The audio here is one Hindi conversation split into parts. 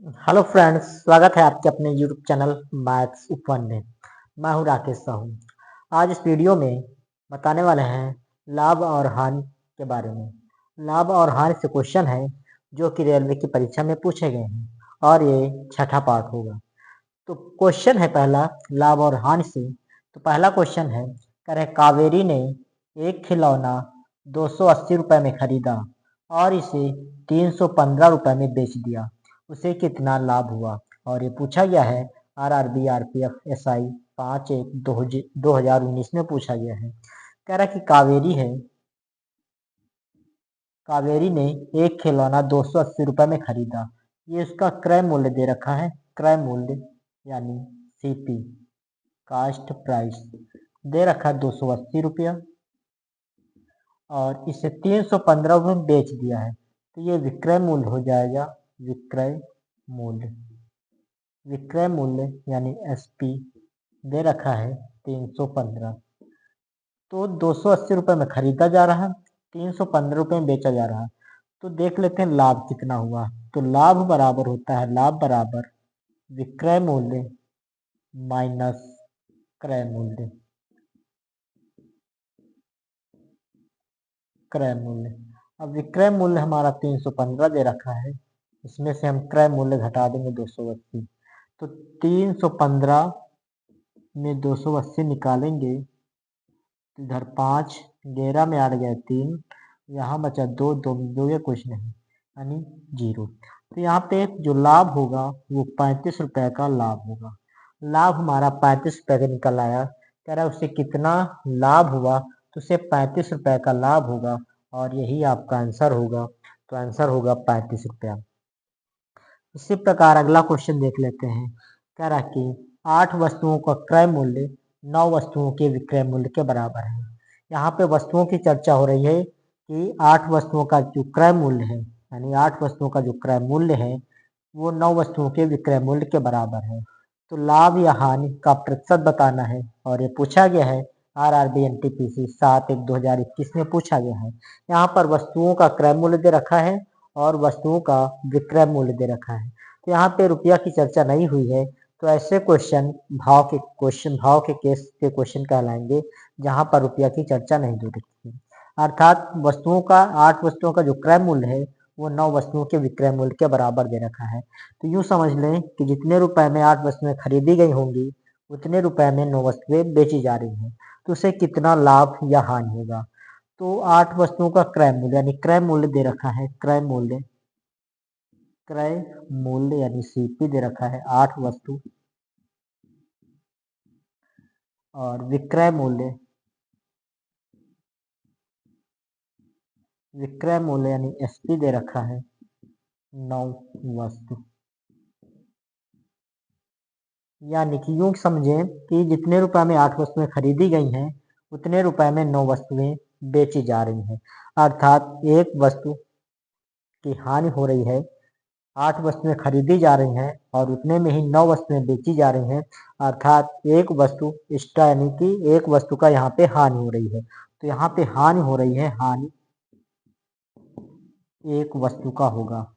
हेलो फ्रेंड्स, स्वागत है आपके अपने यूट्यूब चैनल मैथ्स उपवन में। मैं हूं राकेश साहू। आज इस वीडियो में बताने वाले हैं लाभ और हानि के बारे में। लाभ और हानि से क्वेश्चन है जो कि रेलवे की परीक्षा में पूछे गए हैं और ये छठा पार्ट होगा। तो क्वेश्चन है पहला लाभ और हानि से। तो पहला क्वेश्चन है, कह रहे कावेरी ने एक खिलौना 280 रुपए में खरीदा और इसे 315 रुपए में बेच दिया, उसे कितना लाभ हुआ। और ये पूछा गया है आरआरबी आरपीएफ एसआई 5/1/2019 में पूछा गया है। कह रहा कि कावेरी ने एक खिलौना 280 रुपए में खरीदा। ये उसका क्रय मूल्य दे रखा है। क्रय मूल्य यानी सीपी, कास्ट प्राइस दे रखा है 280 रुपया और इसे 315 रुपये में बेच दिया है। तो ये विक्रय मूल्य हो जाएगा। विक्रय मूल्य विक्रय मूल्य यानी एसपी दे रखा है 315। तो 280 रुपये में खरीदा जा रहा है, 315 रुपये में बेचा जा रहा है। तो देख लेते हैं लाभ कितना हुआ। तो लाभ बराबर होता है, लाभ बराबर विक्रय मूल्य माइनस क्रय मूल्य। क्रय मूल्य, अब विक्रय मूल्य हमारा 315 दे रखा है, इसमें से हम क्रय मूल्य घटा देंगे 280। तो 315 में 280 निकालेंगे तो इधर 5, 11 में 8 गया 3, यहाँ बचा 2, 2 में 2 या कुछ नहीं यानी 0। तो यहाँ पे जो लाभ होगा वो 35 रुपए का लाभ होगा। लाभ हमारा 35 रुपए का निकल आया। कह रहा है उससे कितना लाभ हुआ, तो उसे 35 रुपए का लाभ होगा और यही आपका आंसर होगा। तो आंसर होगा 35 रुपया। इसी प्रकार अगला क्वेश्चन देख लेते हैं। कह रहा कि 8 वस्तुओं का क्रय मूल्य 9 वस्तुओं के विक्रय मूल्य के बराबर है। यहाँ पे वस्तुओं की चर्चा हो रही है कि 8 वस्तुओं का जो क्रय मूल्य है, यानी 8 वस्तुओं का जो क्रय मूल्य है वो 9 वस्तुओं के विक्रय मूल्य के बराबर है। तो लाभ या हानि का प्रतिशत बताना है और ये पूछा गया है आरआरबी एनटीपीसी 7/1/2021 में पूछा गया है। यहाँ पर वस्तुओं का क्रय मूल्य दे रखा है और वस्तुओं का विक्रय मूल्य दे रखा है। तो यहाँ पे रुपया की चर्चा नहीं हुई है। तो ऐसे क्वेश्चन भाव के केस के क्वेश्चन कहलाएंगे जहाँ पर रुपया की चर्चा नहीं हो रखी है। अर्थात वस्तुओं का 8 वस्तुओं का जो क्रय मूल्य है वो 9 वस्तुओं के विक्रय मूल्य के बराबर दे रखा है। तो यूँ समझ लें कि जितने रुपए में 8 वस्तुएं खरीदी गई होंगी उतने रुपए में 9 वस्तुएं बेची जा रही हैं। तो उसे कितना लाभ या हानि होगा। तो 8 वस्तुओं का क्रय मूल्य यानी क्रय मूल्य दे रखा है। क्रय मूल्य यानी सीपी दे रखा है 8 वस्तु और विक्रय मूल्य यानी एसपी दे रखा है 9 वस्तु। यानी कि यूं समझें कि जितने रुपए में 8 वस्तुएं खरीदी गई हैं उतने रुपए में 9 वस्तुएं बेची जा रही हैं। अर्थात एक वस्तु की हानि हो रही है। 8 वस्तुएं खरीदी जा रही हैं और उतने में ही 9 वस्तुएं बेची जा रही हैं। अर्थात एक वस्तु एक्स्ट्रा यानी कि एक वस्तु का यहाँ पे हानि हो रही है। तो यहाँ पे हानि हो रही है, हानि एक वस्तु का होगा।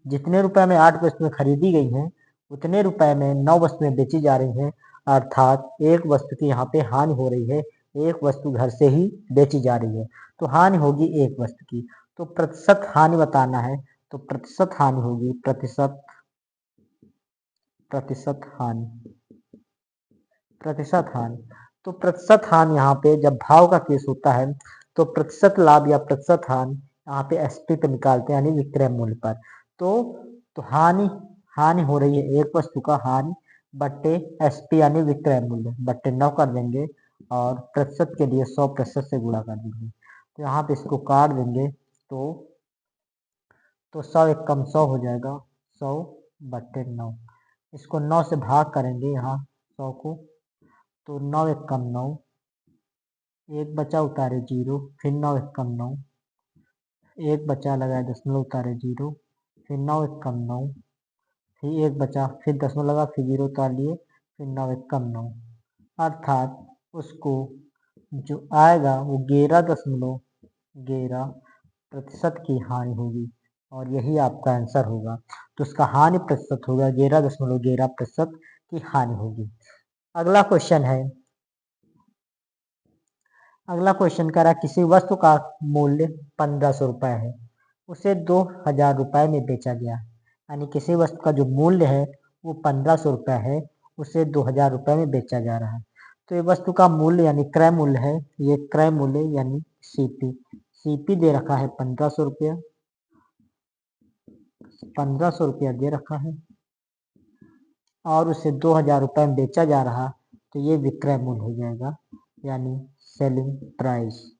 जितने रुपए में 8 वस्तुएं खरीदी गई हैं उतने रुपए में 9 वस्तुएं बेची जा रही हैं। अर्थात एक वस्तु की यहाँ पे हानि हो रही है, एक वस्तु घर से ही बेची जा रही है। तो हानि होगी एक वस्तु की। तो प्रतिशत हानि बताना है। तो प्रतिशत हानि होगी प्रतिशत हानि। तो प्रतिशत हानि यहाँ पे जब भाव का केस होता है तो प्रतिशत लाभ या प्रतिशत हानि यहाँ पे एसपी पे निकालते हैं यानी विक्रय मूल्य पर। तो हानि हो रही है एक वस्तु का, हानि बट्टे एसपी यानी विक्रय मूल्य बट्टे 9 कर देंगे और प्रतिशत के लिए 100% से गुणा कर देंगे। तो यहाँ पे इसको काट देंगे तो 100 एक कम 100 हो जाएगा, 100/9। इसको 9 से भाग करेंगे यहाँ 100 को, तो 9 एक कम 9, एक बचा उतारे 0, फिर 9 एक कम 9, एक बचा लगाए दशमलव उतारे 0, फिर 9 एक कम 9, फिर एक बचा फिर दशमलव लगा फिर 0 उतार लिए, फिर 9 एक कम 9। अर्थात उसको जो आएगा वो 11.11% की हानि होगी और यही आपका आंसर होगा। तो उसका हानि प्रतिशत होगा 11.11% की हानि होगी। अगला क्वेश्चन है, अगला क्वेश्चन कह रहा है किसी वस्तु का मूल्य 1500 रुपए है, उसे 2000 रुपए में बेचा गया। यानी किसी वस्तु का जो मूल्य है वो 1500 रुपए है, उसे 2000 रुपए में बेचा जा रहा है। तो ये वस्तु का मूल्य यानी क्रय मूल्य है, ये क्रय मूल्य यानी सीपी। सीपी दे रखा है 1500 रुपया, 1500 रुपया दे रखा है और उसे 2000 रुपए में बेचा जा रहा, तो ये विक्रय मूल्य हो जाएगा यानी सेलिंग प्राइस।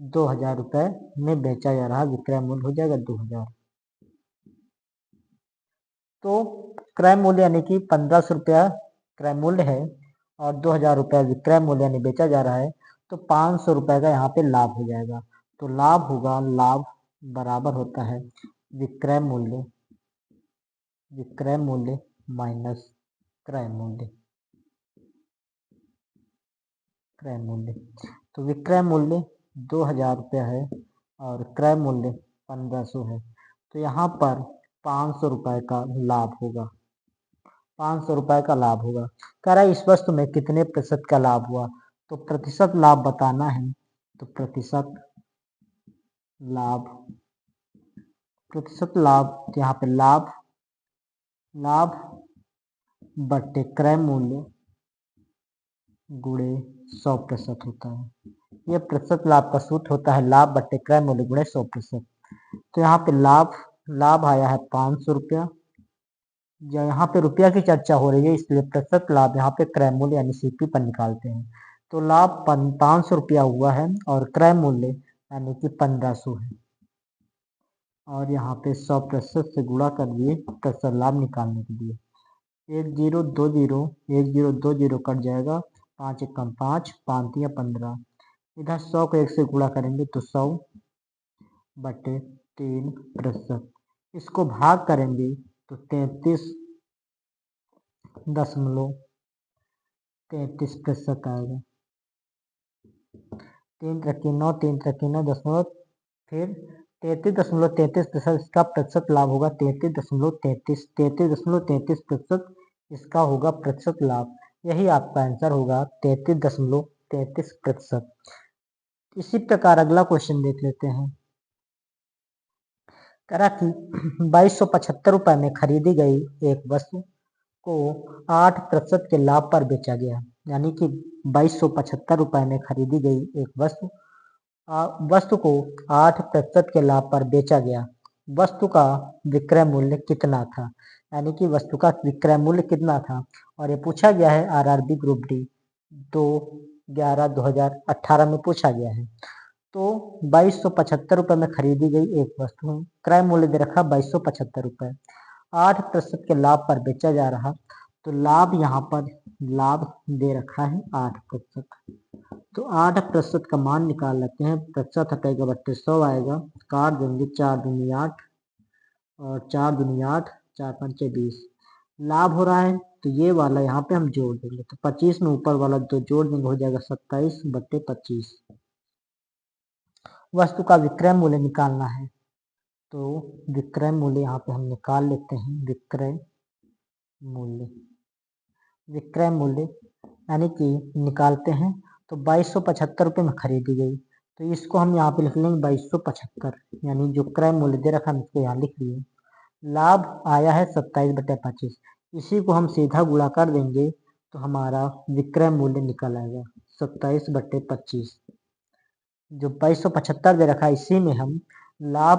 2000 रुपए में बेचा जा रहा, विक्रय मूल्य हो जाएगा 2000। तो क्रय मूल्य यानी कि 1500 रुपया क्रय मूल्य है और 2000 रुपया विक्रय मूल्य यानी बेचा जा रहा है, तो 500 रुपए का यहाँ पे लाभ हो जाएगा। तो लाभ होगा, लाभ बराबर होता है विक्रय मूल्य, विक्रय मूल्य माइनस क्रय मूल्य, क्रय मूल्य। तो विक्रय मूल्य 2000 रुपया है और क्रय मूल्य 1500 है, तो यहाँ पर 500 रुपए का लाभ होगा, 500 रुपए का लाभ होगा। कह रहा है इस वस्तु में कितने प्रतिशत का लाभ हुआ, तो प्रतिशत लाभ बताना है। तो प्रतिशत लाभ, प्रतिशत लाभ, तो यहाँ पे लाभ, लाभ बट्टे क्रय मूल्य गुणे 100% होता है। यह प्रतिशत लाभ का सूत्र होता है लाभ बट्टे क्रय मूल्य गुणे 100%। तो यहाँ पे लाभ, लाभ आया है 500 रुपया। यहाँ पे रुपया की चर्चा हो रही है इसलिए प्रतिशत लाभ यहाँ पे क्रय मूल्य यानी सीपी पर निकालते हैं। तो लाभ 500 रुपया हुआ है और क्रय मूल्य यानी कि 1500 है और यहाँ पे 100% से गुणा कर दिए प्रतिशत लाभ निकालने के लिए। 1 0 2 0, 1 0 2 0 कट जाएगा, 5 1 5, 5 3 15। इधर 100 को 1 से गुणा करेंगे तो 100 बटे 3%। इसको भाग करेंगे तो 33.33% आएगा। 3 3 9, 3 3 9 दशमलव, फिर 33.33% इसका प्रतिशत लाभ होगा। 33.33% इसका होगा प्रतिशत लाभ। यही आपका आंसर होगा 33.33%। इसी प्रकार अगला क्वेश्चन देख लेते हैं। कह रहा कि 2275 रुपए में खरीदी गई एक वस्तु को 8% के लाभ पर बेचा गया। यानी कि 2275 रुपए में खरीदी गई एक वस्तु, वस्तु को 8% के लाभ पर बेचा गया। वस्तु का विक्रय मूल्य कितना था, यानी कि वस्तु का विक्रय मूल्य कितना था, और ये पूछा गया है आरआरबी ग्रुप डी 2/11/2018 में पूछा गया है। तो 2275 रुपए में खरीदी गई एक वस्तु, क्रय मूल्य दे रखा 2275 रुपए, 8% के लाभ पर बेचा जा रहा, तो लाभ यहाँ पर लाभ दे रखा है 8%। तो 8% का मान निकाल लेते हैं। प्रतिशत हटेगा बट्टे 100 आएगा, काट देंगे 4 दूनी 8 और 4 दूनी 8, 4 पंचे 20। लाभ हो रहा है तो ये वाला यहाँ पे हम जोड़ देंगे, तो 25 में ऊपर वाला तो जोड़ देंगे, हो जाएगा 27 बट्टे 25। वस्तु का विक्रय मूल्य निकालना है, तो विक्रय मूल्य यहाँ पे हम निकाल लेते हैं। विक्रय मूल्य, विक्रय मूल्य यानी कि निकालते हैं, तो 2275 रुपये में खरीदी गई, तो इसको हम यहाँ पे लिख लेंगे 2275, यानी जो क्रय मूल्य दे रखा है इसको यहाँ लिख लिए। लाभ आया है 27/25, इसी को हम सीधा गुणा कर देंगे तो हमारा विक्रय मूल्य निकल आएगा 27/25। जो 2275 दे रखा है इसी में हम लाभ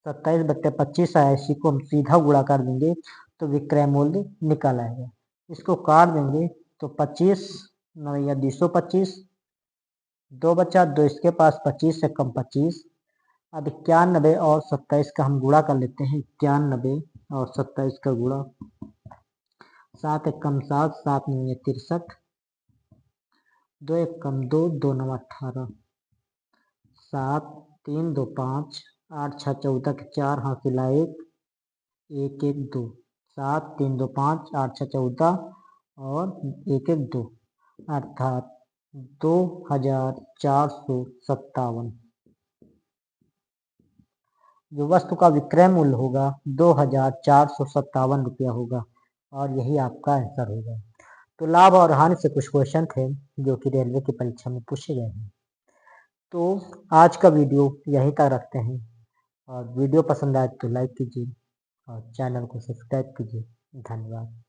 27/25 आया, इसी को हम सीधा गुणा कर देंगे तो विक्रय मूल्य निकल आएगा। इसको काट देंगे तो 25 9 या 225, 2 बचा, 2 इसके पास, 25 से कम 25। अब 91 और 27 का हम गुणा कर लेते हैं। 91 और 27 का गुणा, 7 1 कम 7, 7 9 63, 2 1 कम 2, 2 9 18, 7 3 2 5, 8 6 14 के 4 हासिल 1 1 1 2, 7 3 2 5, 8 6 14 और 1 1 2, अर्थात 2457। जो वस्तु का विक्रय मूल्य होगा 2457 रुपया होगा और यही आपका आंसर होगा। तो लाभ और हानि से कुछ क्वेश्चन थे जो कि रेलवे की परीक्षा में पूछे गए हैं। तो आज का वीडियो यहीं तक रखते हैं और वीडियो पसंद आए तो लाइक कीजिए और चैनल को सब्सक्राइब कीजिए। धन्यवाद।